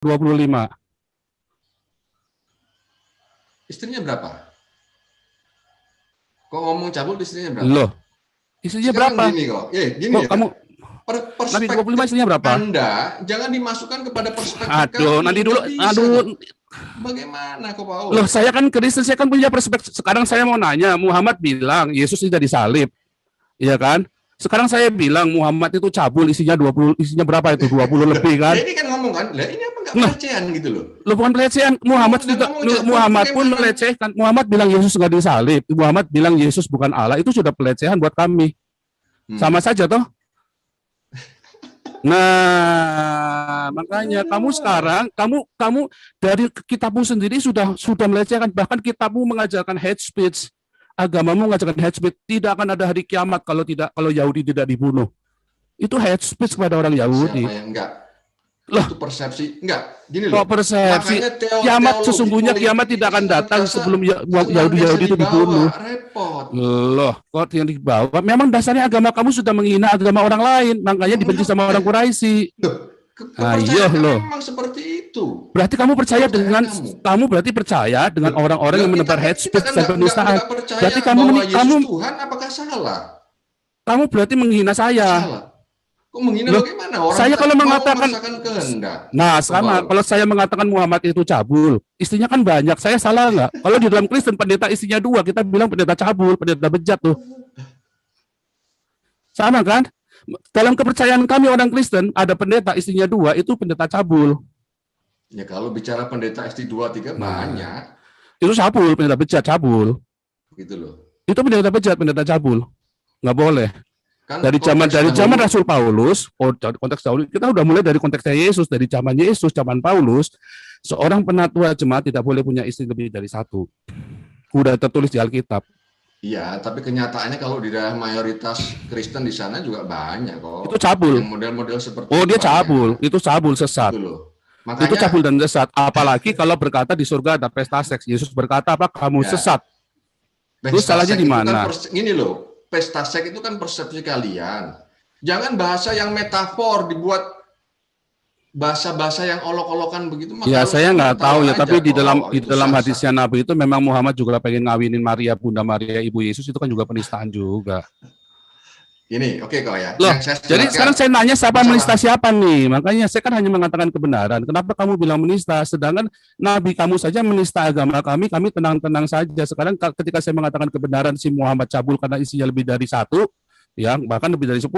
25. Istrinya berapa? Kok ngomong cabul istrinya berapa? Loh, istrinya Sekarang berapa? gini kok. Gini Kok ya. kamu Nabi 25 Perspektif istrinya berapa? Anda jangan dimasukkan kepada perspektif Aduh, kami. nanti dulu. Nggak bisa Aduh. kok. Bagaimana kok Loh, Paul? saya kan Kristen, saya kan punya perspektif. Sekarang saya mau nanya, Muhammad bilang Yesus tidak disalib. Iya kan? Sekarang saya bilang Muhammad itu cabul, isinya 20, isinya berapa itu? 20 lebih kan? Lah ini kan ngomong kan, lah ini apa nggak Nah, pelecehan gitu loh. lu bukan pelecehan. Muhammad Udah juga, ngomong cabul Muhammad pun bagaimana? melecehkan. Muhammad bilang Yesus nggak disalib. Muhammad bilang Yesus bukan Allah. Itu sudah pelecehan buat kami. Sama saja toh. Nah, makanya kamu sekarang, kamu dari kitabmu sendiri sudah melecehkan. Bahkan kitabmu mengajarkan hate speech. Agamamu mengajarkan hate speech. Tidak akan ada hari kiamat kalau Yahudi tidak dibunuh. Itu hate speech kepada orang Yahudi. Siapa yang enggak? Loh, itu persepsi. Enggak, gini kok loh. persepsi? Makanya Kiamat sesungguhnya kiamat tidak akan datang sebelum Yahudi itu dibunuh. Repot. Loh, kok yang dibawa? Memang dasarnya agama kamu sudah menghina agama orang lain, makanya dibenci sama orang Quraisy. Kepercayaan memang seperti itu. Berarti kamu percaya dengan berarti percaya dengan orang-orang yang menebar hate speech dan penistaan. Berarti kamu Tuhan apakah salah? Kamu berarti menghina saya. Salah. Kok menghina bagaimana? Orang saya kalau mengatakan kehendak. Nah, sama kalau saya mengatakan Muhammad itu cabul, istrinya kan banyak. Saya salah nggak? Kalau di dalam Kristen pendeta istrinya 2, kita bilang pendeta cabul, pendeta bejat tuh. Sama kan? Dalam kepercayaan kami orang Kristen, ada pendeta istrinya 2, itu pendeta cabul. Ya kalau bicara pendeta istri 2, 3 banyak. Itu cabul, pendeta bejat cabul. Gitu loh. Itu pendeta bejat, pendeta cabul. Nggak boleh. Dari zaman Rasul Paulus, konteks dahulu, kita udah mulai dari konteksnya Yesus, dari zaman Yesus, zaman Paulus, seorang penatua jemaat tidak boleh punya istri lebih dari 1. Udah tertulis di Alkitab. Iya, tapi kenyataannya kalau di daerah mayoritas Kristen di sana juga banyak kok. Itu cabul. Yang model-model seperti dia cabul. Itu cabul sesat. Makanya, itu cabul dan sesat. Apalagi kalau berkata di surga ada pesta seks. Yesus berkata apa? Kamu sesat. Terus salahnya di mana? Gini loh. Pesta seks itu kan persepsi kalian. Jangan bahasa yang metafor dibuat bahasa-bahasa yang olok-olokan begitu. Ya saya nggak tahu ya, tapi di dalam hadisnya Nabi itu memang Muhammad juga pengen ngawinin Maria, Bunda Maria, Ibu Yesus, itu kan juga penistaan juga. Ini oke kok ya. Loh, jadi sekarang saya nanya siapa menista siapa nih? Makanya saya kan hanya mengatakan kebenaran. Kenapa kamu bilang menista? Sedangkan Nabi kamu saja menista agama kami tenang-tenang saja. Sekarang ketika saya mengatakan kebenaran si Muhammad cabul karena isinya lebih dari 1, ya bahkan lebih dari 10,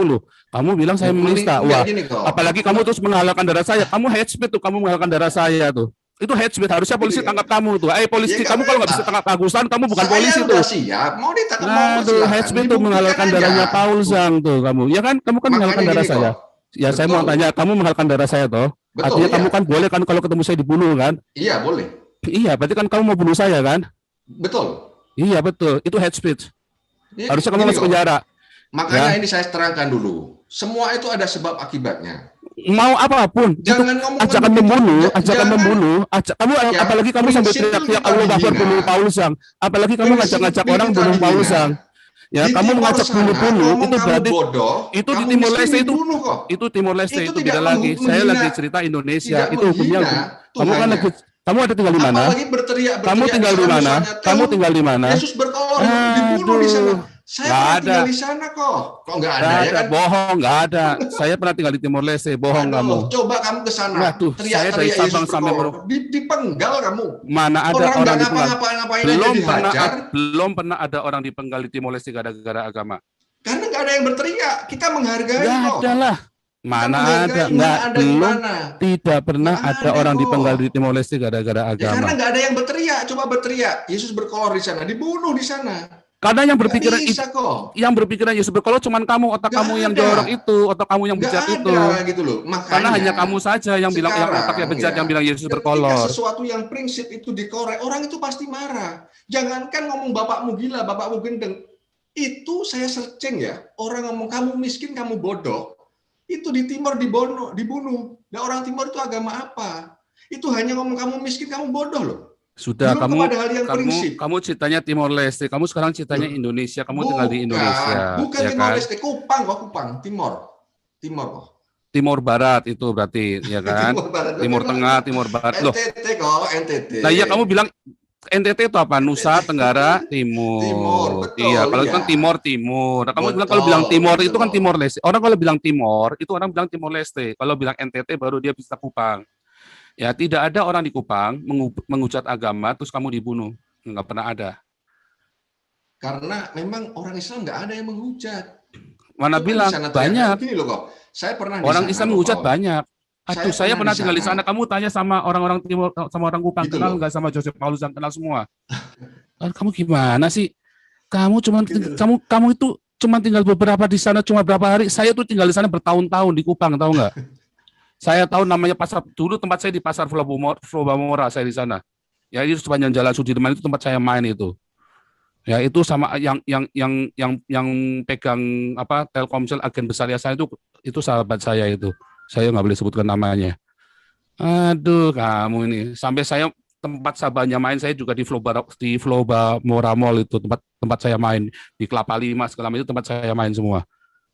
kamu bilang saya menista. Wah, apalagi kamu terus menghalalkan darah saya. Kamu hate speech tuh, kamu menghalalkan darah saya tuh. Itu hate speech, harusnya polisi tangkap kamu tuh. Polisi, kamu kalau nggak bisa tangkap Agusan, kamu bukan polisi tuh. Siap, mau ditangkap tuh hate speech tuh menghalalkan darahnya Paul Zhang tuh kamu. Ya kan, kamu kan menghalalkan darah saya. Ya saya mau tanya, kamu menghalalkan darah saya toh? Artinya kamu kan boleh kan kalau ketemu saya dibunuh kan? Iya, boleh. Iya, berarti kan kamu mau bunuh saya kan? Betul. Iya, betul. Itu hate speech. Harusnya kamu masuk penjara. Makanya ini saya terangkan dulu. Semua itu ada sebab akibatnya. Mau apapun, jangan ajakan membunuh, kamu apalagi kamu sampai teriak-teriak Allah Akbar bunuh Paul Zhang, apalagi kamu ngajak-ngajak orang bunuh Paul Zhang, ya kamu mengajak bunuh itu berarti itu di Timor Leste itu Timor Leste itu beda lagi. Saya lagi cerita Indonesia, itu hukumnya kamu kan lagi, kamu ada tinggal di mana? Kamu tinggal di mana? Kamu tinggal di mana? Yesus berkolor dibunuh di sana. Saya tinggal di sana kok. Kok nggak ada? Ya kan? Bohong, nggak ada. Saya pernah tinggal di Timor Leste. Bohong kamu. Coba kamu ke sana. Saya dari Sabang sampai dipenggal kamu. Mana ada orang dipenggal? Belum pernah ada orang dipenggal di Timor Leste gara-gara agama. Karena nggak ada yang berteriak. Kita menghargai kok. Nggak ada lah. Mana ada? Tidak pernah ada orang dipenggal di Timor Leste gara-gara agama. Ya, karena nggak ada yang berteriak. Coba berteriak. Yesus berkolor di sana, dibunuh di sana. Karena yang berpikiran Yesus berkolor cuman kamu, otak kamu yang jorok itu, otak kamu yang bejat itu. Gitu loh. Makanya, karena hanya kamu saja yang bilang yang otaknya bejat, yang bilang Yesus berkolor. Sesuatu yang prinsip itu dikorek, orang itu pasti marah. Jangankan ngomong bapakmu gila, bapakmu gendeng. Itu saya searching ya, orang ngomong kamu miskin, kamu bodoh. Itu di Timor dibunuh. Nah, orang Timor itu agama apa? Itu hanya ngomong kamu miskin, kamu bodoh loh. Sudah, kamu ceritanya Timor Leste, kamu sekarang ceritanya Indonesia, kamu tinggal di Indonesia. Bukan ya Timor Leste, Kupang, Timor kok. Timur Barat itu berarti, ya kan? Timur Barat itu Timur Tengah, Timur Barat. Loh, NTT kok, NTT. nah iya kamu bilang NTT itu apa? Nusa NTT Tenggara Timur, Timur. Iya, betul kalau itu ya. kan Timor Timur. Nah, kamu bilang kalau bilang Betul, Timor gitu itu kan loh. Timor Leste. Orang kalau bilang Timor itu orang bilang Timor Leste. Kalau bilang NTT baru dia bisa Kupang. Ya, tidak ada orang di Kupang menghujat agama terus kamu dibunuh. Nggak pernah ada. Karena memang orang Islam nggak ada yang menghujat. Mana Coba di bilang sana banyak. gini loh kok. Saya pernah di Orang sana Islam kok, menghujat Paul. banyak. Aduh, Saya saya pernah di pernah tinggal di sana. sana. Kamu tanya sama orang-orang Timur, sama orang Kupang, Gitu kenal loh. nggak sama Joseph Paulus yang kenal semua? Kamu gimana sih? Gitu loh. Kamu itu cuma tinggal beberapa di sana, cuma berapa hari. Saya tuh tinggal di sana bertahun-tahun di Kupang, tahu nggak? Saya tahu namanya pasar dulu, tempat saya di pasar Flobamora, saya di sana. Ya itu sepanjang Jalan Sudirman itu tempat saya main itu. Ya itu sama yang pegang apa Telkomsel agen besar ya saya itu sahabat saya itu. Saya nggak boleh sebutkan namanya. Aduh, kamu ini sampai saya tempat sahabatnya main saya juga di Flobamora Mall itu tempat tempat saya main di Kelapa Lima segala macam itu tempat saya main semua.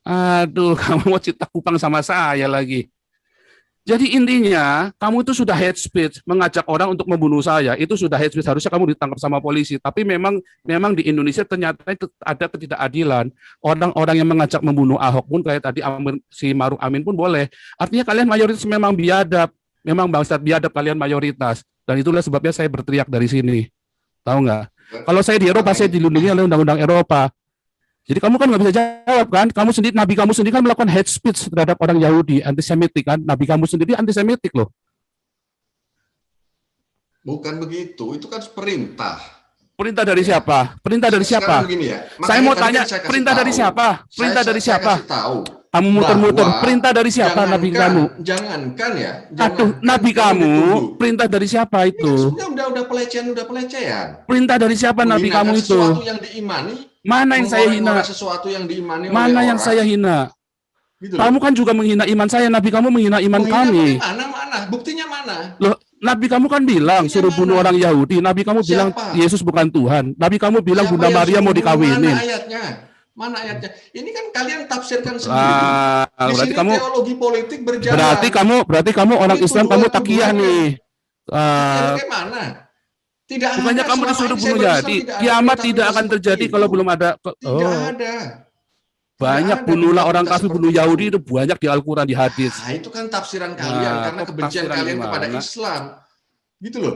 Aduh, kamu mau cerita Kupang sama saya lagi. Jadi intinya, kamu itu sudah hate speech, mengajak orang untuk membunuh saya, itu sudah hate speech, harusnya kamu ditangkap sama polisi. Tapi memang di Indonesia ternyata itu ada ketidakadilan. Orang-orang yang mengajak membunuh Ahok pun kayak tadi si Maruf Amin pun boleh. Artinya kalian mayoritas memang biadab, memang bangsat biadab kalian mayoritas. Dan itulah sebabnya saya berteriak dari sini. Tahu nggak? Kalau saya di Eropa, saya Makanya dilindungi oleh undang-undang Eropa. Jadi kamu kan nggak bisa jawab kan? Kamu sendiri, Nabi kamu sendiri kan melakukan hate speech terhadap orang Yahudi, antisemitik kan? Nabi kamu sendiri antisemitik loh. bukan begitu. Itu kan perintah. Perintah dari Ya. siapa? Perintah dari Sekarang siapa? begini ya. Saya Makanya mau tadi kan tanya, saya kasih perintah dari tahu. siapa? Perintah dari Saya siapa? kasih tahu Kamu muter-muter. bahwa Perintah dari siapa Nabi kamu? jangankan ya, Aduh, jangankan Nabi kamu kamu, dituduh. perintah dari siapa Ini kan itu? sebenarnya udah pelecehan. Perintah dari siapa Nabi Menghinakan kamu sesuatu itu? yang diimani, Mana yang saya mengorek-ngorek hina? sesuatu yang diimani oleh Mana yang saya orang, hina? gitu loh. Kamu kan juga menghina iman saya, Nabi kamu menghina iman Menghina kami. bagaimana? Mana? Buktinya mana? Loh, Nabi kamu kan bilang Buktinya suruh bunuh orang mana? Yahudi. Nabi kamu bilang Siapa? Yesus bukan Tuhan. Nabi kamu bilang Siapa Bunda yang Maria suruh mau bunuh? Mana dikawinin. ayatnya? Mana ayatnya? Ini kan kalian tafsirkan sendiri. Di Berarti sini kamu teologi politik berarti berjalan. kamu berarti kamu orang Ini Islam kamu takiyah tuduhan-tuduhannya. nih. Takiyah Ah, bagaimana? Tidak bukannya ada, kamu selama disuruh ini saya bunuh berislam jadi tidak ada kiamat tidak perintah-perintah akan seperti terjadi kalau itu. belum ada. Tidak Oh, ada. Tidak banyak ada bunuhlah orang perintah-perintah kafir, bunuh seperti itu. Yahudi itu banyak di Al-Quran, di hadis. Itu kan tafsiran kalian Nah, karena kok kebencian tafsiran kalian kepada gimana? Islam. Gitu loh.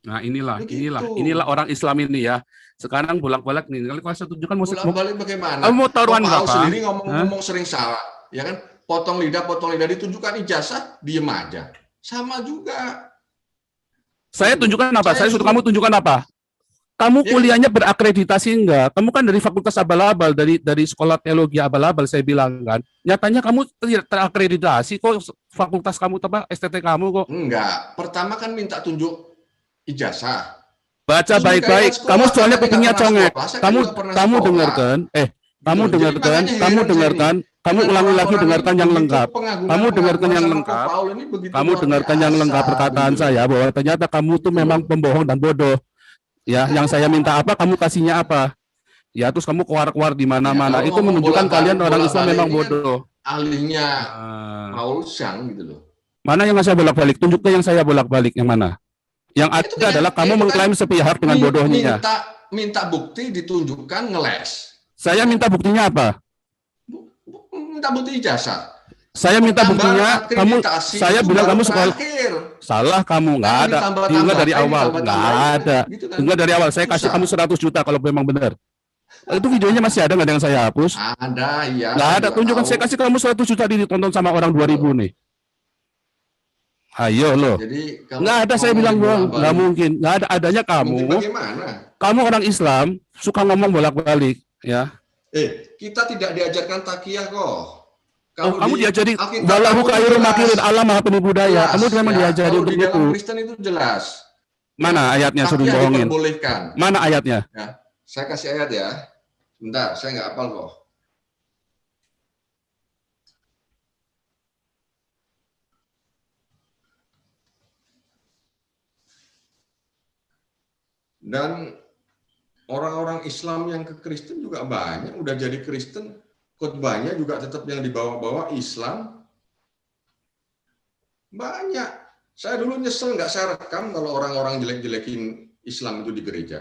Nah, inilah Begitu. orang Islam ini ya. Sekarang bolak-balik nih. Kalau saya tunjukkan Bolak-balik kamu bagaimana? mau Kok taruhan Pak Au berapa? sendiri Hah? ngomong-ngomong sering salah, ya kan? Potong lidah ditunjukkan ijazah, diem aja. Sama juga. Saya Gitu loh. tunjukkan apa? Saya Saya suruh kamu suruh, tunjukkan apa? Kamu ya kan? kuliahnya berakreditasi enggak? Kamu kan dari fakultas abal-abal, dari sekolah teologi abal-abal saya bilang kan. Nyatanya kamu tidak terakreditasi kok fakultas kamu apa STT kamu kok. Enggak. Pertama kan minta tunjuk ijazah. Baca Terus minta izin baik-baik. Kamu sekolah, soalnya katanya nggak kupingnya pernah congek. sekolah. Saya kan Kamu juga pernah kamu sekolah. dengarkan. Gitu loh. Jadi makanya heran saya ini Kamu dengan ulangi lagi orang-orang ini dengarkan yang begitu lengkap. Kamu dengarkan pengagungan-pengagungan yang sama Ko lengkap. Paul ini begitu Kamu luar dengarkan yang biasa lengkap perkataan gitu loh. saya bahwa ternyata kamu tuh Gitu memang loh. pembohong dan bodoh. Ya, yang saya minta apa, kamu kasihnya apa. Ya, terus kamu keluar-keluar di Ya mana-mana. kalau Itu ngomong menunjukkan kalian orang Islam bolak-balik memang ini kan bodoh. ahlinya Ah. Paul Sang gitu loh. Mana yang saya bolak-balik? Tunjukkan yang saya bolak-balik. Yang mana? Yang Itu ada adalah kamu kan mengklaim sepihak dengan bodohnya. minta bukti ditunjukkan ngeles. Saya minta buktinya apa? Minta bukti ijazah. Saya minta buktinya, saya bilang kamu sekolah. Salah kamu, nggak ada. Enggak dari awal, nggak ada. Gitu kan. Enggak dari awal, saya kasih kamu 100 juta kalau memang benar. Itu videonya masih ada nggak yang saya hapus? Ada, iya. Nggak ada, tunjukkan saya kasih kamu 100 juta ditonton sama orang 2000 nih. Ayo loh. Jadi nggak ada, saya bilang nggak mungkin. Nggak ada, adanya kamu. Mungkin bagaimana? Kamu orang Islam, suka ngomong bolak-balik. Ya. Kita tidak diajarkan takiyah kok. Kamu diajari walahu khairu makirin, Allah Maha Penuh Budaya. Kamu memang diajari untuk itu. Kalau di dalam itu. Kristen itu jelas. Mana ayatnya suruh Takiyah bohongin? diperbolehkan. Mana ayatnya? Ya, saya kasih ayat ya. Bentar, saya nggak hafal kok. Dan orang-orang Islam yang ke Kristen juga banyak, udah jadi Kristen, khotbahnya juga tetap yang dibawa-bawa Islam, Banyak. Saya dulu nyesel nggak saya rekam kalau orang-orang jelek-jelekin Islam itu di gereja.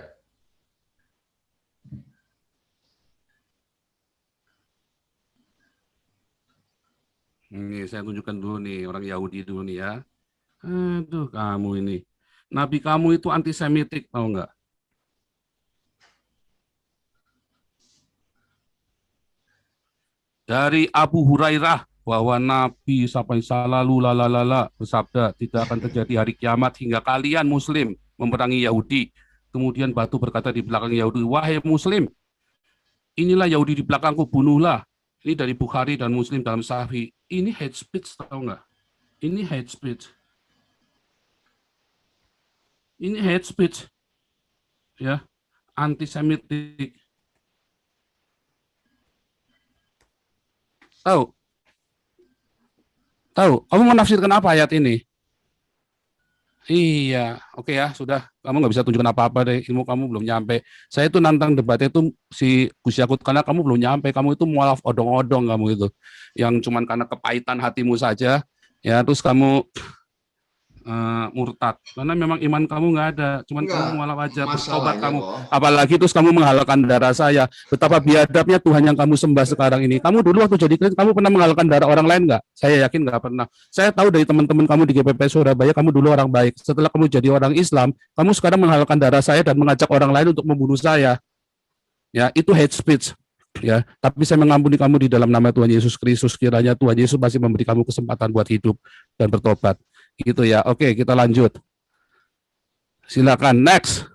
Ini saya tunjukkan dulu nih, orang Yahudi dulu nih ya. Aduh, kamu ini. Nabi kamu itu antisemitik, tahu nggak? Dari Abu Hurairah, bahwa Nabi sallallahu lalalala bersabda, tidak akan terjadi hari kiamat hingga kalian Muslim memerangi Yahudi. Kemudian batu berkata di belakang Yahudi, wahai Muslim, inilah Yahudi di belakangku, bunuhlah. Ini dari Bukhari dan Muslim dalam Sahih. Ini hate speech, tahu nggak? Ini hate speech. Ini hate speech, ya, antisemitik. Tahu? Tahu? Kamu menafsirkan apa ayat ini? Iya, oke ya, sudah. Kamu nggak bisa tunjukkan apa-apa deh, ilmu kamu belum nyampe. Saya itu nantang debatnya itu si Gus Yakut, karena kamu belum nyampe. Kamu itu mualaf odong-odong kamu itu, yang cuman karena kepahitan hatimu saja, ya terus kamu murtad. Karena memang iman kamu nggak ada, cuman Enggak, kamu mualaf aja, bertobat masalahnya kamu. kok. Apalagi terus kamu menghalalkan darah saya. Betapa biadabnya Tuhan yang kamu sembah sekarang ini. Kamu dulu waktu jadi Kristen, kamu pernah menghalalkan darah orang lain nggak? Saya yakin nggak pernah. Saya tahu dari teman-teman kamu di GPP Surabaya, kamu dulu orang baik. Setelah kamu jadi orang Islam, kamu sekarang menghalalkan darah saya dan mengajak orang lain untuk membunuh saya. Ya, itu hate speech. Ya, tapi saya mengampuni kamu di dalam nama Tuhan Yesus Kristus. Kiranya Tuhan Yesus masih memberi kamu kesempatan buat hidup dan bertobat. Gitu ya. Oke, kita lanjut. Silakan next.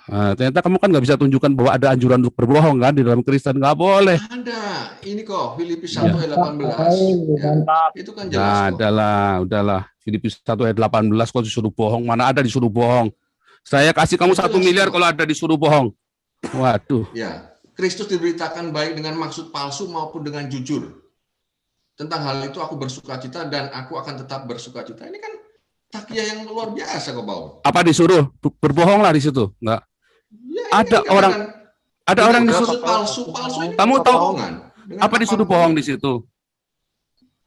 Nah, ternyata kamu kan nggak bisa tunjukkan bahwa ada anjuran untuk berbohong kan di dalam Kristen, nggak boleh. Ada. Ini kok Filipi 1 Ya. ayat 18. Ya. Itu kan jelas Nah, kok. udahlah. Filipi 1 ayat 18 kok disuruh bohong? Mana ada disuruh bohong? Saya kasih kamu Jelas 1 miliar kok. kalau ada disuruh bohong. Waduh. Ya, Kristus diberitakan baik dengan maksud palsu maupun dengan jujur. Tentang hal itu aku bersukacita dan aku akan tetap bersukacita. Ini kan takiyah yang luar biasa kok, Bau. Apa disuruh? Berbohong lah di situ? Enggak. Ya, ini Ada kan orang dikatakan ada dengan orang disuruh. maksud palsu ini Kamu kan tahu kebohongan. Dengan apa disuruh apapun bohong di situ?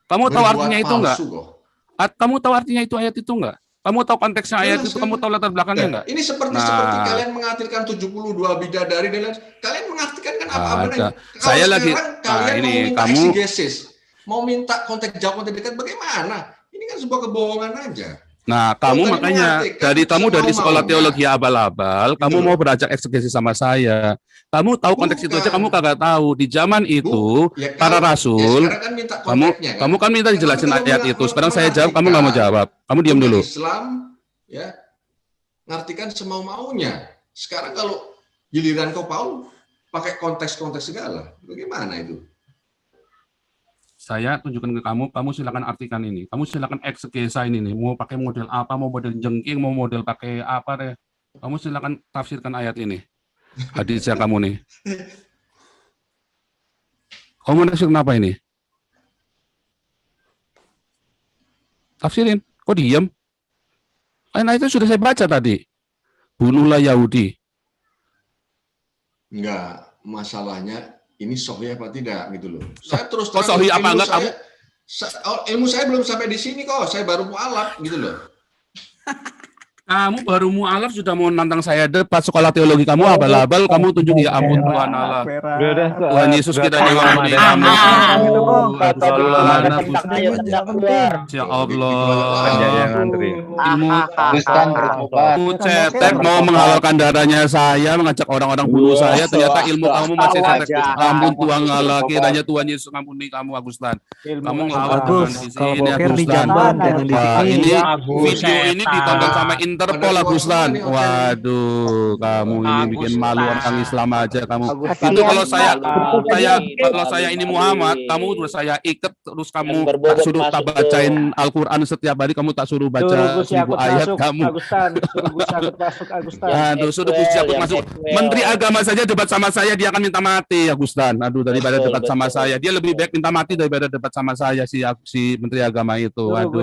Kamu tahu berbuat artinya itu enggak? palsu kok. Kamu tahu artinya itu ayat itu enggak? Kamu tahu konteksnya ayat Jelas, itu? Kamu tahu latar belakangnya enggak? Ini seperti Nah. kalian mengartikan 72 bidadari dan lain. Kalian mengartikan kan apa Ada. benar? Saya Kalau lagi- sekarang Nah, kalian ini mau minta kamu- exegesis, mau minta konteks jauh, konteks dekat, bagaimana? Ini kan sebuah kebohongan aja. Nah, kamu tadi makanya mengartikan dari kamu dari sekolah semau-maunya. teologi abal-abal, Gitu kamu loh. mau beranjak eksegesi sama saya. Kamu tahu konteks itu aja, Bukan. kamu kagak tahu. Di zaman itu, Ya, para rasul, sekarang kan minta kamu konteksnya kan. kamu kan minta dijelasin Kalau ayat kita itu. Sekarang saya jawab, kamu nggak mau mengartikan jawab. Kamu diam umat dulu. Islam ya ngartikan semau-maunya. Sekarang kalau giliran kau Paul pakai konteks-konteks segala, bagaimana itu? Saya tunjukkan ke kamu silakan artikan ini. Kamu silakan eksegesa ini nih. Mau pakai model apa, mau model jengking, mau model pakai apa deh. Kamu silakan tafsirkan ayat ini. Hadisnya kamu nih. Kamu tafsirkan apa ini? Tafsirin. Kok diam? Ayat itu sudah saya baca tadi. Bunuhlah Yahudi. Enggak, masalahnya ini sahih apa tidak gitu loh. Saya terus Kok sahih apa ilmu enggak saya, kamu? ilmu saya belum sampai di sini kok. Saya baru mualaf gitu loh. Kamu baru mualaf sudah mau nantang saya debat sekolah teologi kamu abal-abal, kamu tunjuk ya ampun Tuhan Allah. Tuhan Yesus kita mengampuni kamu. Ya Allah. Ilmu kamu cetek mau menghalalkan darahnya saya, mengajak orang-orang bunuh saya, ternyata ilmu kamu masih cetek. Ampun Tuhan Allah, kiranya Tuhan Yesus mengampuni kamu Agustan. Kamu ngelawan Tuhan di sini Agustan. Wah, ini video ini ditonton sama Interpol Agustan. Waduh, kamu ini bikin malu orang Islam aja kamu. Itu kalau saya ini Muhammad, kamu terus saya ikat terus kamu tak suruh tak bacain Al-Qur'an setiap hari, kamu tak suruh baca 1000 ayat kamu. Aduh, suruh Gus Yakut masuk. Menteri Agama saja debat sama saya dia akan minta mati Agustan. Aduh, daripada debat sama saya, dia lebih baik minta mati daripada debat sama saya si Menteri Agama itu. Aduh.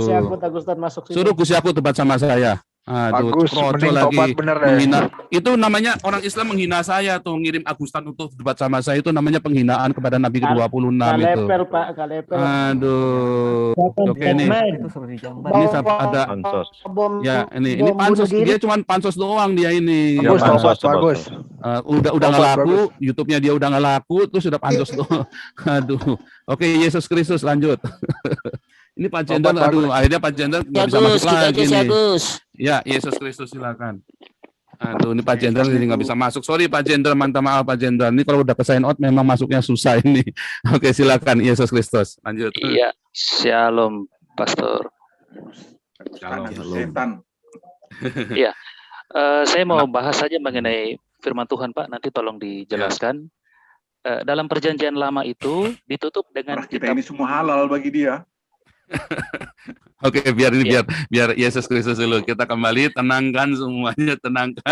Suruh Gus Yakut debat sama saya. Aduh, Bagus, kroco mending lagi tobat bener deh. menghina. Itu namanya orang Islam menghina saya tuh, ngirim Agustan untuk debat sama saya, itu namanya penghinaan kepada Nabi ke-26 itu. Kalepel Pak, kalepel. Aduh. Oke ini. Ini ada Pansos. ya ini pansos, dia cuma pansos doang dia ini. Ya, Bagus, pansos, tobat, bagus. Udah nggak Tobat, laku, bagus. YouTube-nya dia udah nggak laku, terus sudah pansos doang. Aduh. Oke, Yesus Kristus lanjut. Ini Pak Jenderal, Tobat, aduh, bagus. akhirnya Pak Jenderal nggak bisa masuk lagi nih. Ya, Yesus Kristus silakan. Aduh, ini Pak Jenderal jadi nggak bisa masuk. Sorry Pak Jenderal, minta maaf Pak Jenderal. Ini kalau udah ke sign out memang masuknya susah ini. Oke, silakan Yesus Kristus. Lanjut. Iya, shalom, Pastor. Shalom. Setan. Saya mau bahas saja mengenai firman Tuhan, Pak. Nanti tolong dijelaskan. Dalam perjanjian lama itu ditutup dengan Kita kitab. ini semua halal bagi dia. Oke, biar Yesus Kristus dulu. Kita kembali, tenangkan semuanya, tenangkan.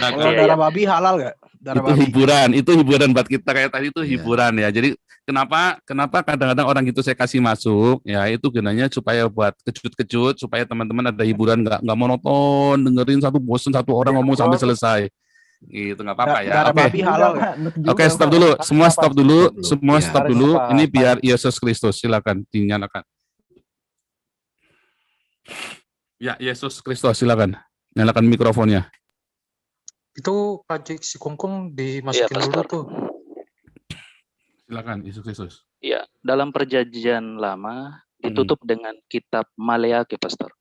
Kalau Iya, darah babi halal nggak? Darah Itu babi. hiburan buat kita kayak tadi itu hiburan ya. Jadi kenapa kadang-kadang orang itu saya kasih masuk ya, itu gunanya supaya buat kejut-kejut, supaya teman-teman ada hiburan, nggak monoton dengerin bosen satu orang ngomong sampai selesai. Gitu, nggak apa-apa ya. Darah Oke. babi halal nggak? Oke, stop dulu. Semua stop dulu. Semua Ya. stop dulu. Ini biar Yesus Kristus. Silakan dinyalakan. Ya, Yesus Kristus silakan. Nyalakan mikrofonnya. Itu Pak si Kungkung Iya, dimasukin dulu Pastor. tuh. Silakan Yesus Kristus. Iya, dalam perjanjian lama ditutup dengan kitab Maleakhi, Pastor.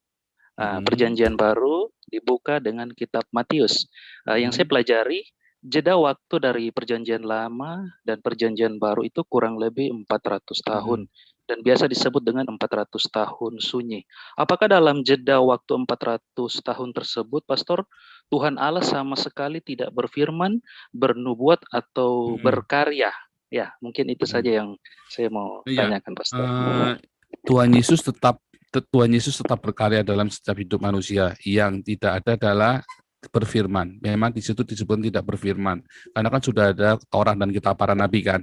Perjanjian baru dibuka dengan kitab Matius. Yang saya pelajari, jeda waktu dari perjanjian lama dan perjanjian baru itu kurang lebih 400 tahun. Dan biasa disebut dengan 400 tahun sunyi. Apakah dalam jeda waktu 400 tahun tersebut, Pastor, Tuhan Allah sama sekali tidak berfirman, bernubuat, atau berkarya? Ya, mungkin itu saja yang saya mau Iya. tanyakan, Pastor. Tuhan Yesus tetap berkarya dalam setiap hidup manusia. Yang tidak ada adalah berfirman. Memang di situ disebut tidak berfirman. Karena kan sudah ada Taurat dan kitab para nabi kan.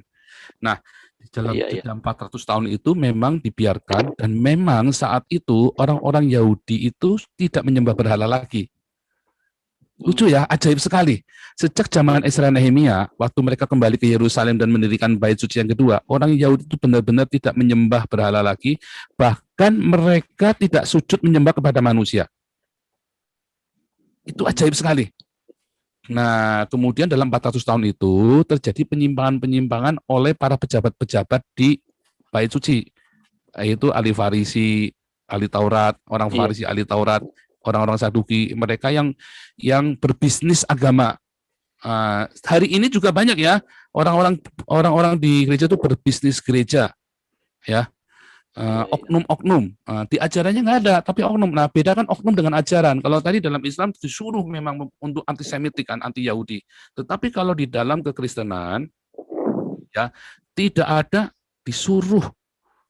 Nah, di dalam jeda 400 tahun itu memang dibiarkan, dan memang saat itu orang-orang Yahudi itu tidak menyembah berhala lagi. Lucu ya, ajaib sekali. Sejak zaman Ezra Nehemia, waktu mereka kembali ke Yerusalem dan mendirikan bait suci yang kedua, orang Yahudi itu benar-benar tidak menyembah berhala lagi, bahkan mereka tidak sujud menyembah kepada manusia. Itu ajaib sekali. Nah, kemudian dalam 400 tahun itu terjadi penyimpangan-penyimpangan oleh para pejabat-pejabat di bait suci, yaitu ahli Farisi, ahli Taurat, orang Farisi, ahli Taurat, orang-orang Saduki, mereka yang berbisnis agama. Hari ini juga banyak ya orang-orang di gereja itu berbisnis gereja, ya. Oknum-oknum, di ajarannya nggak ada, tapi oknum. Nah, bedakan oknum dengan ajaran. Kalau tadi dalam Islam disuruh memang untuk antisemitik kan, anti Yahudi. Tetapi kalau di dalam kekristenan, ya tidak ada disuruh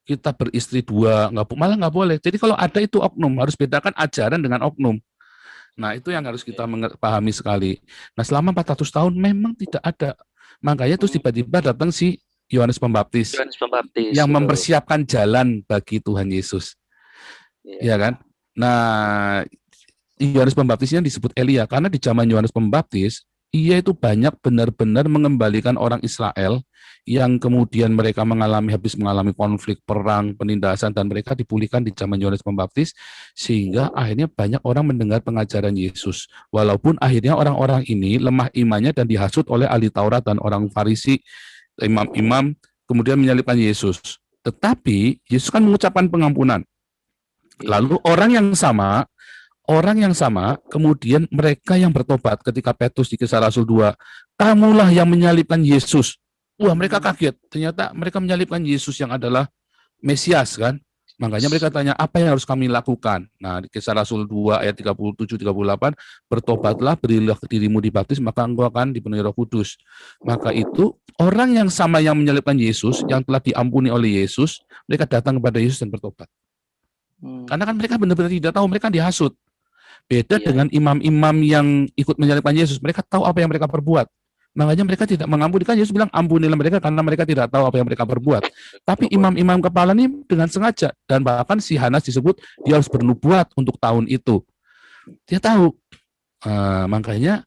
kita beristri dua, malah nggak boleh. Jadi kalau ada itu oknum, harus bedakan ajaran dengan oknum. Nah, itu yang harus kita pahami sekali. Nah, selama 400 tahun memang tidak ada. Makanya terus tiba-tiba datang si Yohanes Pembaptis yang mempersiapkan jalan bagi Tuhan Yesus. Ya kan? Nah, Yohanes Pembaptis yang disebut Elia, karena di zaman Yohanes Pembaptis, ia itu banyak benar-benar mengembalikan orang Israel yang kemudian mereka habis mengalami konflik, perang, penindasan, dan mereka dipulihkan di zaman Yohanes Pembaptis, sehingga akhirnya banyak orang mendengar pengajaran Yesus. Walaupun akhirnya orang-orang ini lemah imannya dan dihasut oleh ahli Taurat dan orang Farisi, imam-imam, kemudian menyalibkan Yesus. Tetapi Yesus kan mengucapkan pengampunan. Lalu orang yang sama, kemudian mereka yang bertobat ketika Petrus di Kisah Rasul 2, kamulah yang menyalibkan Yesus. Wah, mereka kaget. Ternyata mereka menyalibkan Yesus yang adalah Mesias kan. Makanya mereka tanya, apa yang harus kami lakukan? Nah, di Kisah Rasul 2 ayat 37-38, bertobatlah, berilah dirimu dibaptis, maka engkau akan dipenuhi Roh Kudus. Maka itu, orang yang sama yang menyalibkan Yesus, yang telah diampuni oleh Yesus, mereka datang kepada Yesus dan bertobat. Karena kan mereka benar-benar tidak tahu, mereka dihasut. Beda dengan imam-imam yang ikut menyalibkan Yesus, mereka tahu apa yang mereka perbuat. Makanya mereka tidak mengampuni, kan Yesus bilang ampunilah mereka karena mereka tidak tahu apa yang mereka perbuat. Tapi imam-imam kepala ini dengan sengaja, dan bahkan si Hanas disebut dia harus bernubuat untuk tahun itu. Dia tahu. Makanya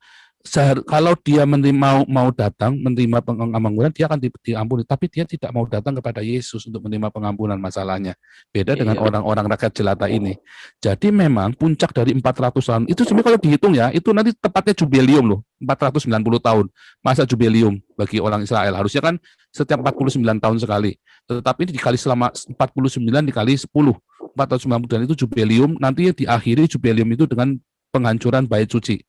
kalau dia mau datang menerima pengampunan, dia akan diampuni. Tapi dia tidak mau datang kepada Yesus untuk menerima pengampunan masalahnya. Beda dengan orang-orang rakyat jelata ini. Jadi memang puncak dari 400 tahun itu sebenarnya kalau dihitung ya, itu nanti tepatnya jubilium loh, 490 tahun masa jubilium bagi orang Israel. Harusnya kan setiap 49 tahun sekali. Tetapi ini dikali selama 49 dikali 10, 490, dan itu jubilium. Nanti diakhiri jubilium itu dengan penghancuran bait suci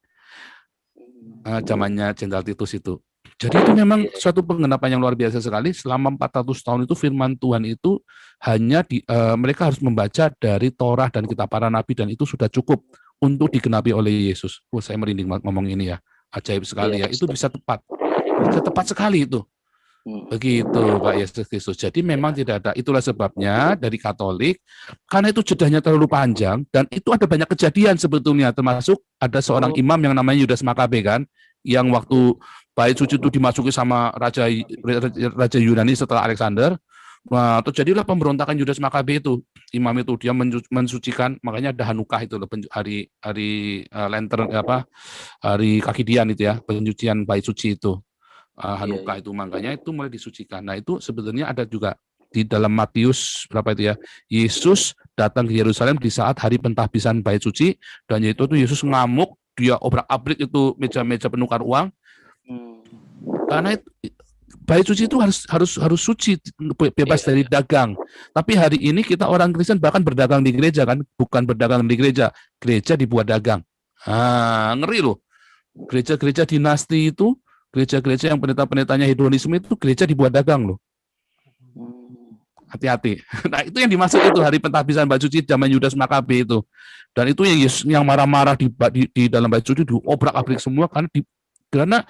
zamannya Jenderal Titus itu. Jadi itu memang suatu penggenapan yang luar biasa sekali. Selama 400 tahun itu firman Tuhan itu hanya mereka harus membaca dari Torah dan kitab para nabi, dan itu sudah cukup untuk digenapi oleh Yesus. Saya merinding ngomong ini ya. Ajaib sekali ya. Itu bisa tepat. Bisa tepat sekali itu. Begitu Pak Yesus Kristus. Jadi memang tidak ada. Itulah sebabnya dari Katolik, karena itu jedahnya terlalu panjang, dan itu ada banyak kejadian sebetulnya, termasuk ada seorang imam yang namanya Yudas Makabe kan, yang waktu bait suci itu dimasuki sama Raja Yunani setelah Alexander. Nah, terjadilah pemberontakan Yudas Makabe itu. Imam itu dia mensucikan, makanya ada Hanukah itu hari lantern hari kaki dian itu ya, pencucian bait suci itu. Hanukah itu, makanya itu mulai disucikan. Nah itu sebetulnya ada juga di dalam Matius berapa itu ya, Yesus datang ke Yerusalem di saat hari pentahbisan bait suci, dan yaitu tuh Yesus ngamuk, dia obrak-abrik itu meja-meja penukar uang, karena itu, bait suci itu harus suci, bebas dari dagang. Tapi hari ini kita orang Kristen bahkan berdagang di gereja kan, bukan berdagang di gereja dibuat dagang. Ngeri loh, gereja-gereja dinasti itu, gereja-gereja yang pendeta-pendetanya hedonisme itu gereja dibuat dagang loh. Hati-hati. Nah itu yang dimaksud itu hari pentahbisan bait suci zaman Yudas Makabe itu. Dan itu yang marah-marah di dalam bait suci diobrak-abrik semua karena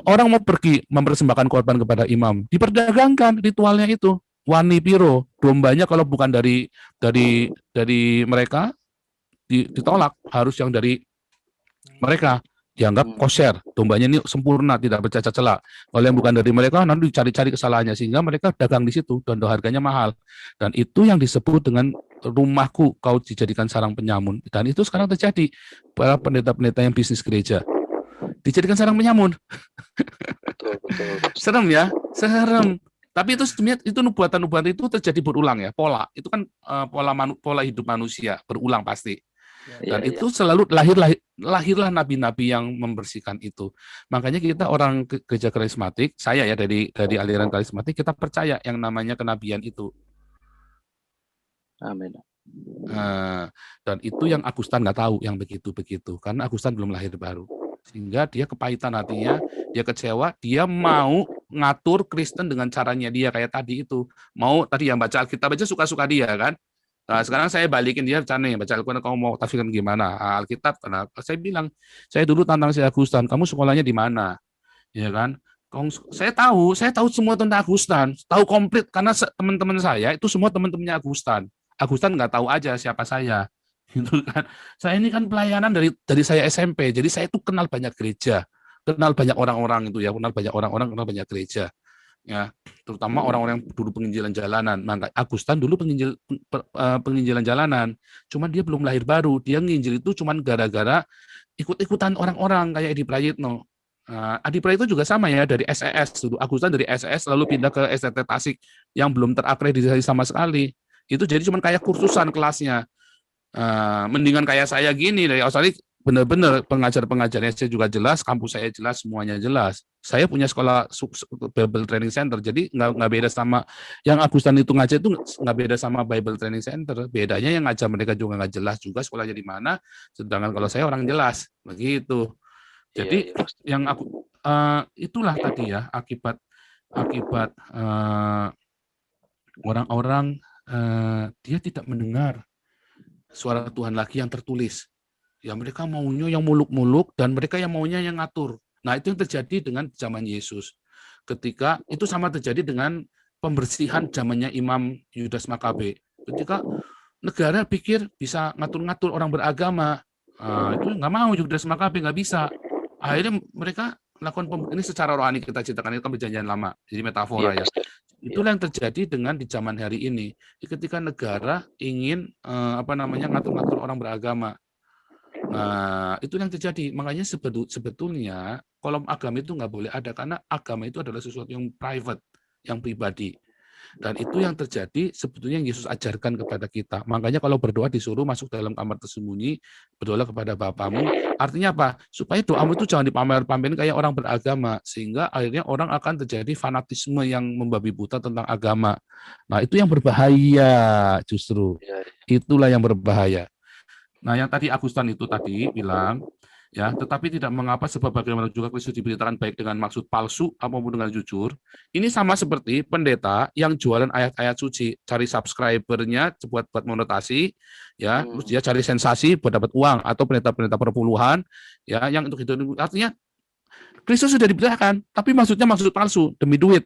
orang mau pergi mempersembahkan korban kepada imam, diperdagangkan ritualnya itu. Wani piro, dombanya kalau bukan dari mereka ditolak, harus yang dari mereka. Dianggap kosher, dombanya ini sempurna, tidak bercacat celak. Kalau yang bukan dari mereka, nanti dicari-cari kesalahannya, sehingga mereka dagang di situ, dan harganya mahal. Dan itu yang disebut dengan rumahku kau dijadikan sarang penyamun. Dan itu sekarang terjadi, para pendeta-pendeta yang bisnis gereja dijadikan sarang penyamun. Betul. Serem ya, serem. Tapi itu sebenarnya itu nubuatan-nubuatan itu terjadi berulang ya, pola. Itu kan pola hidup manusia, berulang pasti. Dan itu selalu lahirlah nabi-nabi yang membersihkan itu. Makanya kita orang gereja karismatik, saya ya dari aliran karismatik, kita percaya yang namanya kenabian itu. Amin. Dan itu yang Agustan nggak tahu, yang begitu-begitu, karena Agustan belum lahir baru. Sehingga dia kepahitan hatinya, dia kecewa, dia mau ngatur Kristen dengan caranya dia, kayak tadi itu. Mau tadi yang baca Alkitab aja suka-suka dia kan. Nah, sekarang saya balikin dia caranya, baca Al-Quran, kamu mau tafsirkan gimana? Alkitab, karena saya bilang, saya dulu tantang si Agustan, kamu sekolahnya di mana? Ya kan? Saya tahu semua tentang Agustan, tahu komplit, karena teman-teman saya itu semua teman-temannya Agustan. Agustan nggak tahu aja siapa saya. Gitu kan. Saya ini kan pelayanan dari saya SMP, jadi saya itu kenal banyak gereja, kenal banyak orang-orang itu ya, kenal banyak gereja. Ya, terutama orang-orang yang dulu penginjilan jalanan. Maka Agustan dulu penginjilan jalanan, cuman dia belum lahir baru. Dia nginjil itu cuman gara-gara ikut-ikutan orang-orang kayak Edi Prayitno. Adi Prayitno juga sama ya, dari SES dulu. Agustan dari SES lalu pindah ke STT Tasik yang belum terakreditasi sama sekali. Itu jadi cuman kayak kursusan kelasnya. Mendingan kayak saya gini dari Australia, benar-benar pengajar-pengajarnya saya juga jelas, kampus saya jelas, semuanya jelas. Saya punya sekolah Bible Training Center, jadi nggak beda sama yang Agustan itu ngajar itu nggak beda sama Bible Training Center. Bedanya yang ngajar mereka juga nggak jelas juga sekolahnya di mana, sedangkan kalau saya orang jelas, begitu. Jadi yang aku itulah tadi ya akibat orang-orang dia tidak mendengar suara Tuhan lagi yang tertulis. Ya mereka maunya yang muluk-muluk dan mereka yang maunya yang ngatur. Nah itu yang terjadi dengan zaman Yesus. Ketika itu sama terjadi dengan pembersihan zamannya Imam Yudas Makabe. Ketika negara pikir bisa ngatur-ngatur orang beragama, itu nggak mau Yudas Makabe, nggak bisa. Akhirnya mereka melakukan ini secara rohani, kita ceritakan itu kan perjanjian lama, jadi metafora ya. Itulah yang terjadi di zaman hari ini. Ketika negara ingin ngatur-ngatur orang beragama. Nah, itu yang terjadi. Makanya sebetulnya kolom agama itu nggak boleh ada karena agama itu adalah sesuatu yang private, yang pribadi. Dan itu yang terjadi sebetulnya yang Yesus ajarkan kepada kita. Makanya kalau berdoa disuruh masuk dalam kamar tersembunyi, berdoa kepada Bapamu. Artinya apa? Supaya doamu itu jangan dipamer-pamerin kayak orang beragama. Sehingga akhirnya orang akan terjadi fanatisme yang membabi buta tentang agama. Nah, itu yang berbahaya justru. Ya, Itulah yang berbahaya. Nah, yang tadi Agustan itu tadi bilang, ya, tetapi tidak mengapa sebab bagaimana juga Kristus diberitakan baik dengan maksud palsu maupun dengan jujur. Ini sama seperti pendeta yang jualan ayat-ayat suci, cari subscribernya buat monetasi, ya, terus dia cari sensasi buat dapat uang, atau pendeta-pendeta perpuluhan, ya, yang untuk itu artinya Kristus sudah diberitakan, tapi maksudnya maksud palsu demi duit.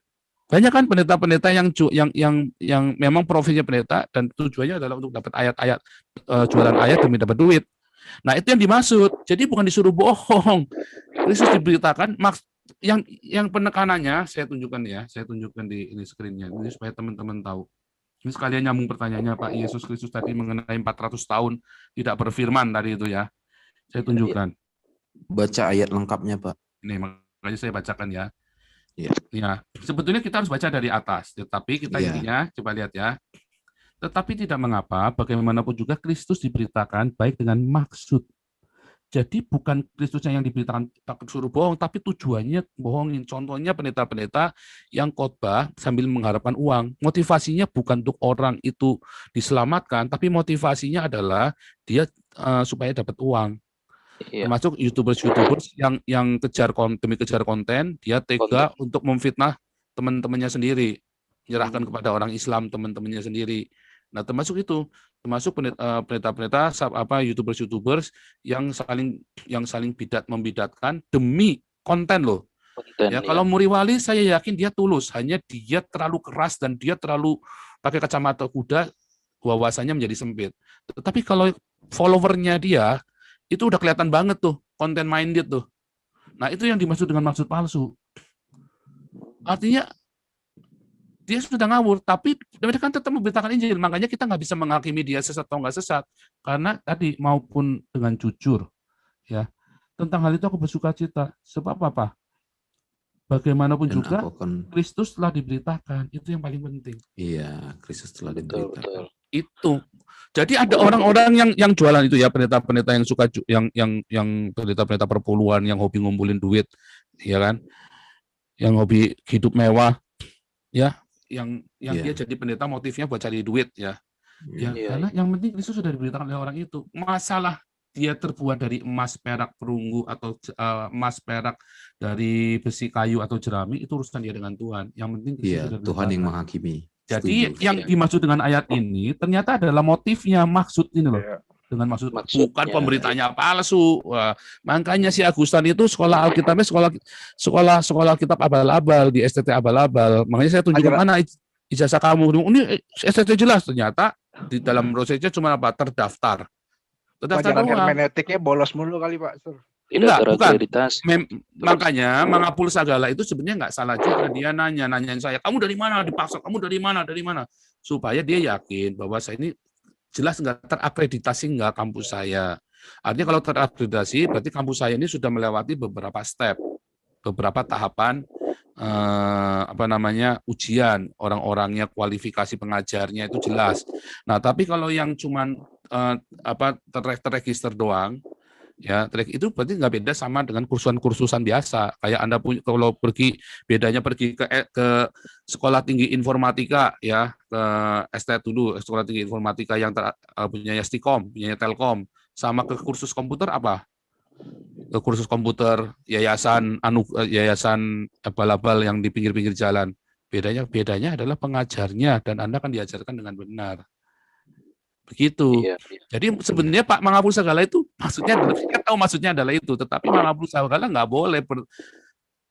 Banyak kan pendeta-pendeta yang memang profesinya pendeta dan tujuannya adalah untuk dapat ayat-ayat, jualan ayat demi dapat duit. Nah, itu yang dimaksud. Jadi bukan disuruh bohong. Kristus diberitakan yang penekanannya saya tunjukkan di ini screen-nya ini supaya teman-teman tahu. Ini sekalian nyambung pertanyaannya Pak Yesus Kristus tadi mengenai 400 tahun tidak berfirman tadi itu ya. Saya tunjukkan. Baca ayat lengkapnya, Pak. Ini makanya saya bacakan ya. Iya. Ya, sebetulnya kita harus baca dari atas, tetapi kita intinya coba lihat ya. Tetapi tidak mengapa, bagaimanapun juga Kristus diberitakan baik dengan maksud. Jadi bukan Kristusnya yang diberitakan takut suruh bohong, tapi tujuannya bohongin. Contohnya pendeta-pendeta yang khotbah sambil mengharapkan uang. Motivasinya bukan untuk orang itu diselamatkan, tapi motivasinya adalah dia supaya dapat uang. Termasuk YouTubers yang demi kejar konten, dia tega untuk memfitnah teman-temannya sendiri, menyerahkan kepada orang Islam teman-temannya sendiri. Nah, termasuk pendeta-pendeta YouTubers yang saling membidatkan demi konten loh. Ya, kalau Muriwali saya yakin dia tulus, hanya dia terlalu keras dan dia terlalu pakai kacamata kuda, wawasannya menjadi sempit. Tetapi kalau followernya dia itu udah kelihatan banget tuh, content minded tuh. Nah, itu yang dimaksud dengan maksud palsu. Artinya dia sudah ngawur, tapi mereka kan tetap memberitakan Injil. Makanya kita nggak bisa menghakimi dia sesat atau nggak sesat. Karena tadi maupun dengan jujur, ya. Tentang hal itu aku bersuka cita. Sebab apa? Bagaimanapun juga Kristus telah diberitakan. Itu yang paling penting. Iya, Kristus telah diberitakan. Itu. Jadi ada orang-orang yang jualan itu ya, pendeta-pendeta yang suka yang pendeta-pendeta perpuluhan yang hobi ngumpulin duit, ya kan? Yang hobi hidup mewah, ya, yang dia jadi pendeta motifnya buat cari duit ya. Karena yang penting Kristus sudah diberitakan oleh orang itu. Masalah dia terbuat dari emas, perak, perunggu atau emas, perak dari besi, kayu atau jerami, itu urusan dia dengan Tuhan. Yang penting Tuhan yang menghakimi. Jadi yang dimaksud dengan ayat ini ternyata adalah motifnya, maksud ini loh. Dengan maksud bukan pemberitanya palsu. Wah, makanya si Agustan itu sekolah Alkitabnya sekolah kitab abal-abal di STT abal-abal. Makanya saya tunjukkan mana ijazah kamu. Ini STT jelas, ternyata di dalam prosesnya cuma terdaftar. Pelajaran hermeneutiknya bolos mulu kali Pak Sur. Enggak, bukan. Makanya Mangapul Sagala itu sebenarnya nggak salah juga, dia nanyain saya, kamu dari mana, dipaksa, kamu dari mana, supaya dia yakin bahwa saya ini jelas nggak terakreditasi nggak kampus saya. Artinya kalau terakreditasi berarti kampus saya ini sudah melewati beberapa step, beberapa tahapan ujian, orang-orangnya, kualifikasi pengajarnya itu jelas. Nah, tapi kalau yang cuman terregister doang, ya, itu berarti nggak beda sama dengan kursusan biasa. Kayak Anda kalau bedanya pergi ke sekolah tinggi informatika, ya, ke ST dulu, sekolah tinggi informatika yang punya Stikom, punya Telkom, sama ke kursus komputer apa? Ke kursus komputer yayasan abal-abal yang di pinggir-pinggir jalan. Bedanya adalah pengajarnya dan Anda kan diajarkan dengan benar. Begitu. Jadi sebenarnya Pak Mangapul Sagala itu maksudnya adalah itu, tetapi Mangapul Sagala nggak boleh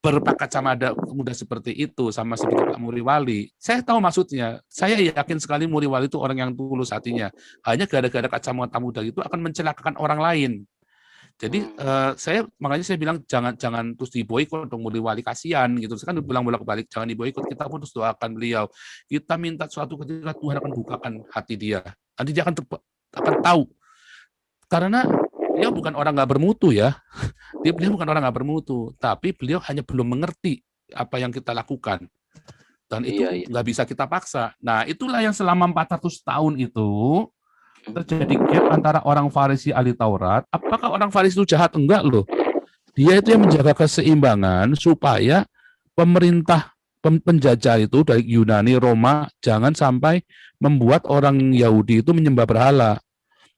berpakaian muda seperti itu, sama seperti Pak Muriwali. Saya tahu maksudnya. Saya yakin sekali Muriwali itu orang yang tulus hatinya. Hanya gara-gara kacamata muda itu akan mencelakakan orang lain. Jadi makanya saya bilang jangan terus diboikot dong Muriwali, kasihan gitu. Saya kan bilang bolak-balik jangan diboikot, kita pun terus doakan beliau. Kita minta suatu ketika Tuhan akan bukakan hati dia. Nanti dia akan tahu. Karena beliau bukan orang nggak bermutu ya. Beliau bukan orang nggak bermutu, tapi beliau hanya belum mengerti apa yang kita lakukan. Dan itu nggak bisa kita paksa. Nah, itulah yang selama 400 tahun itu terjadi gap antara orang Farisi ahli Taurat. Apakah orang Farisi itu jahat? Enggak loh. Dia itu yang menjaga keseimbangan supaya pemerintah penjajah itu dari Yunani, Roma, jangan sampai membuat orang Yahudi itu menyembah berhala.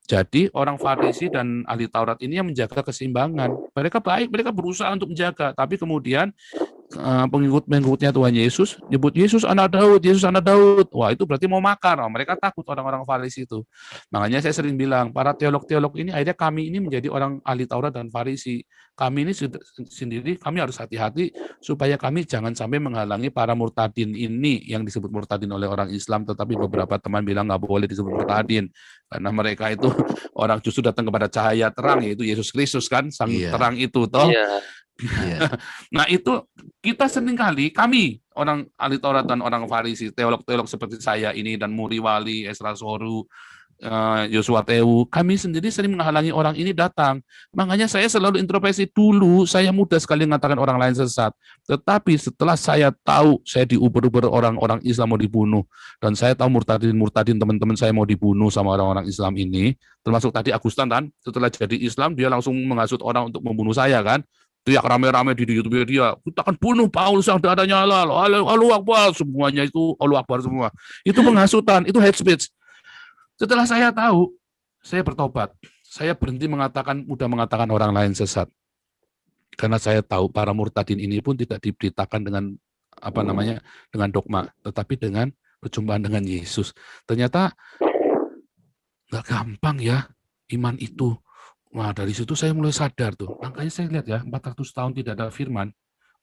Jadi orang Farisi dan ahli Taurat ini yang menjaga keseimbangan. Mereka baik, mereka berusaha untuk menjaga. Tapi kemudian pengikut-pengikutnya Tuhan Yesus nyebut Yesus anak Daud, Yesus anak Daud. Wah, itu berarti mau makar. Mereka takut orang-orang Farisi itu. Makanya saya sering bilang, para teolog-teolog ini akhirnya kami ini menjadi orang ahli Taurat dan Farisi. Kami ini sendiri, kami harus hati-hati supaya kami jangan sampai menghalangi para murtadin ini yang disebut murtadin oleh orang Islam, tetapi beberapa teman bilang nggak boleh disebut murtadin karena mereka itu orang justru datang kepada cahaya terang, yaitu Yesus Kristus kan, sang terang itu toh. Nah, itu kita seringkali, kami orang ahli Taurat dan orang Farisi, teolog-teolog seperti saya ini dan Muri Wali, Esra Soru, Yosua Tewu, kami sendiri sering menghalangi orang ini datang. Makanya saya selalu introspeksi dulu, saya mudah sekali mengatakan orang lain sesat. Tetapi setelah saya tahu, saya diuber-uber orang-orang Islam mau dibunuh, dan saya tahu murtadin teman-teman saya mau dibunuh sama orang-orang Islam ini, termasuk tadi Agustan kan, setelah jadi Islam, dia langsung menghasut orang untuk membunuh saya kan, teriak rame-rame di YouTube dia, kita akan bunuh Paulus yang dadanya halal, Allahu Akbar, semuanya itu Allahu Akbar semua. Itu penghasutan, itu hate speech. Setelah saya tahu, saya bertobat. Saya berhenti mudah mengatakan orang lain sesat. Karena saya tahu para murtadin ini pun tidak diberitakan dengan dengan dogma, tetapi dengan perjumpaan dengan Yesus. Ternyata nggak gampang ya iman itu. Wah, dari situ saya mulai sadar tuh. Makanya saya lihat ya, 400 tahun tidak ada firman.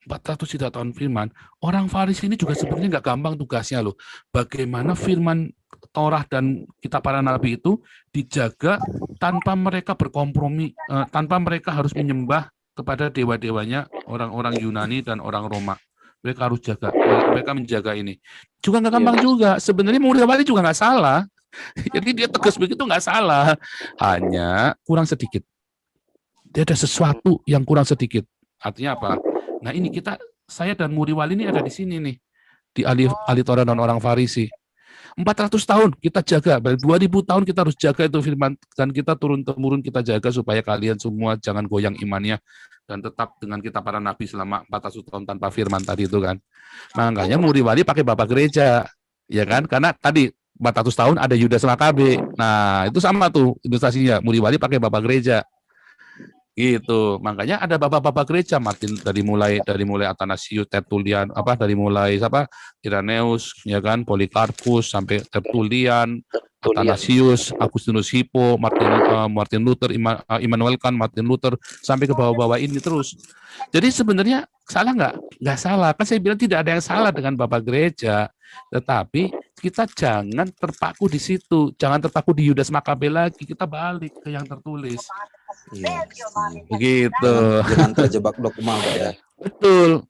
400 tidak tahun firman. Orang Farisi ini juga sebenarnya nggak gampang tugasnya loh. Bagaimana firman Torah dan kitab para nabi itu dijaga tanpa mereka berkompromi, tanpa mereka harus menyembah kepada dewa-dewanya orang-orang Yunani dan orang Roma. Mereka harus jaga, mereka menjaga ini. Juga nggak gampang juga. Sebenarnya Muri Wali juga nggak salah. Jadi dia tegas begitu nggak salah, hanya kurang sedikit. Dia ada sesuatu yang kurang sedikit. Artinya apa? Nah ini saya dan Muri Wali ini ada di sini nih, di ahli Taurat dan orang Farisi. 400 tahun kita jaga, 2000 tahun kita harus jaga itu firman, dan kita turun-temurun kita jaga supaya kalian semua jangan goyang imannya dan tetap dengan kita para nabi selama 400 tahun tanpa firman tadi itu kan. Makanya Muri Wali pakai bapak gereja, ya kan? Karena tadi 400 tahun ada Yudas Makabe. Nah, itu sama tuh ilustrasinya. Muri Wali pakai bapak gereja. Gitu. Makanya ada bapak-bapak gereja Martin dari mulai Athanasius, Tertullian, dari mulai Irenaeus, ya kan, Polikarpus sampai Tertullian, Athanasius, Agustinus Hippo, Martin Luther, Immanuel Kant, Martin Luther, sampai ke bawah-bawah ini terus. Jadi sebenarnya salah nggak? Nggak salah. Kan saya bilang tidak ada yang salah dengan bapak gereja. Tetapi kita jangan terpaku di situ. Jangan terpaku di Yudas Makabe lagi. Kita balik ke yang tertulis. Iya. Begitu. Jangan terjebak dogma, Pak ya. Betul.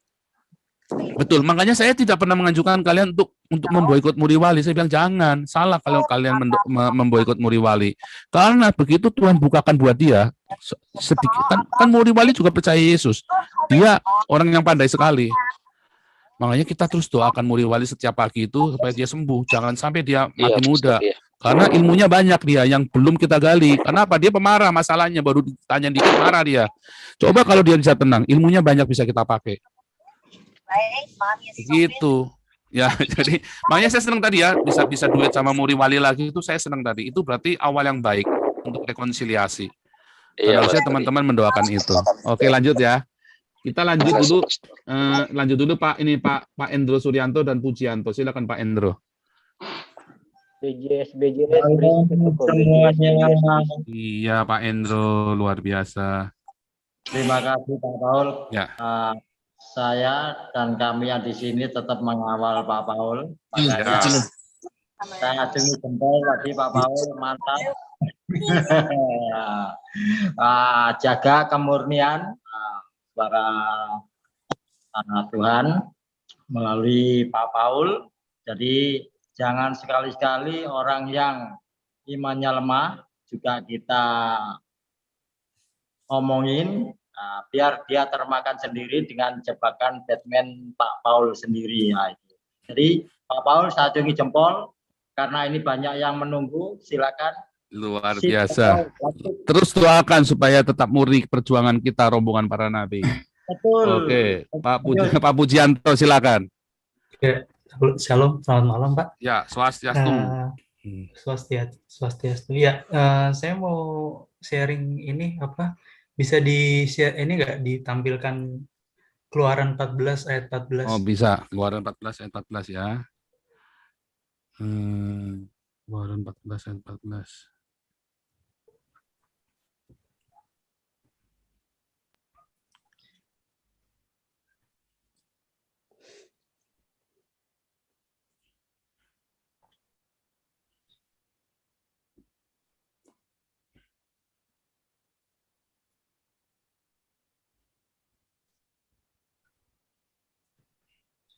Makanya saya tidak pernah mengajukan kalian untuk memboikot Muri Wali. Saya bilang jangan. Salah kalau kalian memboikot Muri Wali. Karena begitu Tuhan bukakan buat dia sedikit. Kan Muri Wali juga percaya Yesus. Dia orang yang pandai sekali. Makanya kita terus doakan Muri Wali setiap pagi itu supaya dia sembuh. Jangan sampai dia mati muda. Karena ilmunya banyak dia yang belum kita gali. Kenapa? Dia pemarah masalahnya. Baru ditanya dikit marah dia. Coba kalau dia bisa tenang. Ilmunya banyak bisa kita pakai. Begitu. Ya, jadi makanya saya senang tadi ya bisa duet sama Muri Wali lagi itu saya senang tadi. Itu berarti awal yang baik untuk rekonsiliasi. Dan harusnya teman-teman mendoakan itu. Oke, lanjut ya. Kita lanjut dulu Pak Endro Suryanto dan Pujianto. Silakan Pak Endro. Iya Pak Endro, luar biasa. Terima kasih Pak Paul. Ya. Saya dan kami yang di sini tetap mengawal Pak Paul. Saya acungi jempol tadi Pak Paul, mantap. Jaga kemurnian para Tuhan melalui Pak Paul. Jadi jangan sekali-sekali orang yang imannya lemah juga kita ngomongin, biar dia termakan sendiri dengan jebakan Batman Pak Paul sendiri. Nah, itu. Jadi Pak Paul saya acungi jempol karena ini banyak yang menunggu. Silakan. Luar biasa. Terus doakan supaya tetap murni perjuangan kita rombongan para nabi. Betul. Oke, Pak Pujianto silakan. Ya, shalom, selamat malam Pak. Ya, swastiastu. Swastiastu. Ya, saya mau sharing ini apa? Bisa di-share ini nggak ditampilkan Keluaran 14 ayat 14? Oh, bisa. Keluaran 14 ayat 14 ya. Keluaran 14 ayat 14.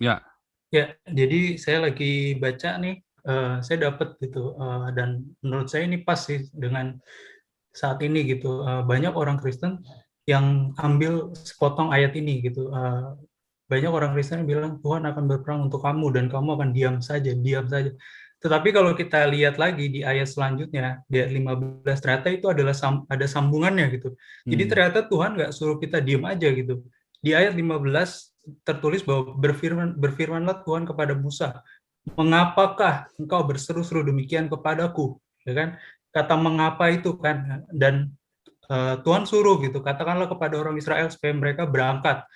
Ya. Ya, jadi saya lagi baca nih, saya dapat gitu, dan menurut saya ini pas sih dengan saat ini gitu. Banyak orang Kristen yang ambil sepotong ayat ini gitu. Banyak orang Kristen yang bilang Tuhan akan berperang untuk kamu dan kamu akan diam saja. Tetapi kalau kita lihat lagi di ayat selanjutnya, di ayat 15, ternyata itu adalah ada sambungannya gitu. Jadi ternyata Tuhan nggak suruh kita diam aja gitu. Di ayat 15 tertulis bahwa berfirmanlah Tuhan kepada Musa, mengapakah engkau berseru-seru demikian kepadaku, ya kan? Kata mengapa itu kan, dan Tuhan suruh gitu, katakanlah kepada orang Israel supaya mereka berangkat,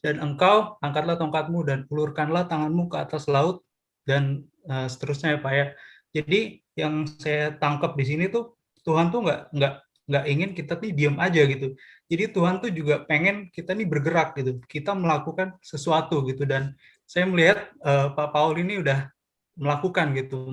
dan engkau angkatlah tongkatmu dan ulurkanlah tanganmu ke atas laut, dan seterusnya ya Pak ya. Jadi yang saya tangkap di sini tuh Tuhan tuh nggak ingin kita nih diam aja gitu. Jadi Tuhan tuh juga pengen kita nih bergerak gitu, kita melakukan sesuatu gitu. Dan saya melihat Pak Paul ini udah melakukan gitu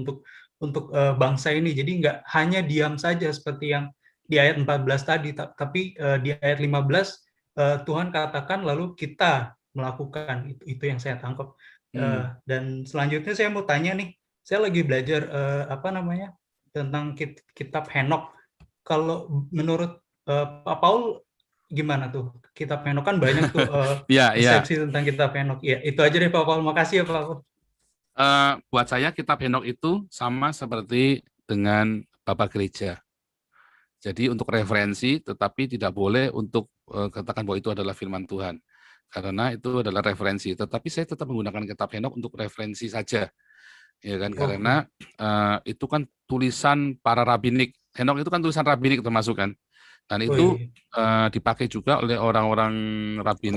untuk bangsa ini. Jadi nggak hanya diam saja seperti yang di ayat 14 tadi, tapi di ayat 15 Tuhan katakan lalu kita melakukan. Itu yang saya tangkap. Dan selanjutnya saya mau tanya nih, saya lagi belajar tentang kitab Henok. Kalau menurut Pak Paul gimana tuh kitab Henok, kan banyak tuh persepsi tentang kitab Henok. Ya, itu aja deh Pak Paul. Makasih ya Pak Paul. Buat saya kitab Henok itu sama seperti dengan Bapak Gereja. Jadi untuk referensi, tetapi tidak boleh untuk katakan bahwa itu adalah firman Tuhan. Karena itu adalah referensi. Tetapi saya tetap menggunakan kitab Henok untuk referensi saja. Ya kan, karena itu kan tulisan para rabinik. Henok itu kan tulisan rabinik termasuk kan. Dan itu dipakai juga oleh orang-orang rabinik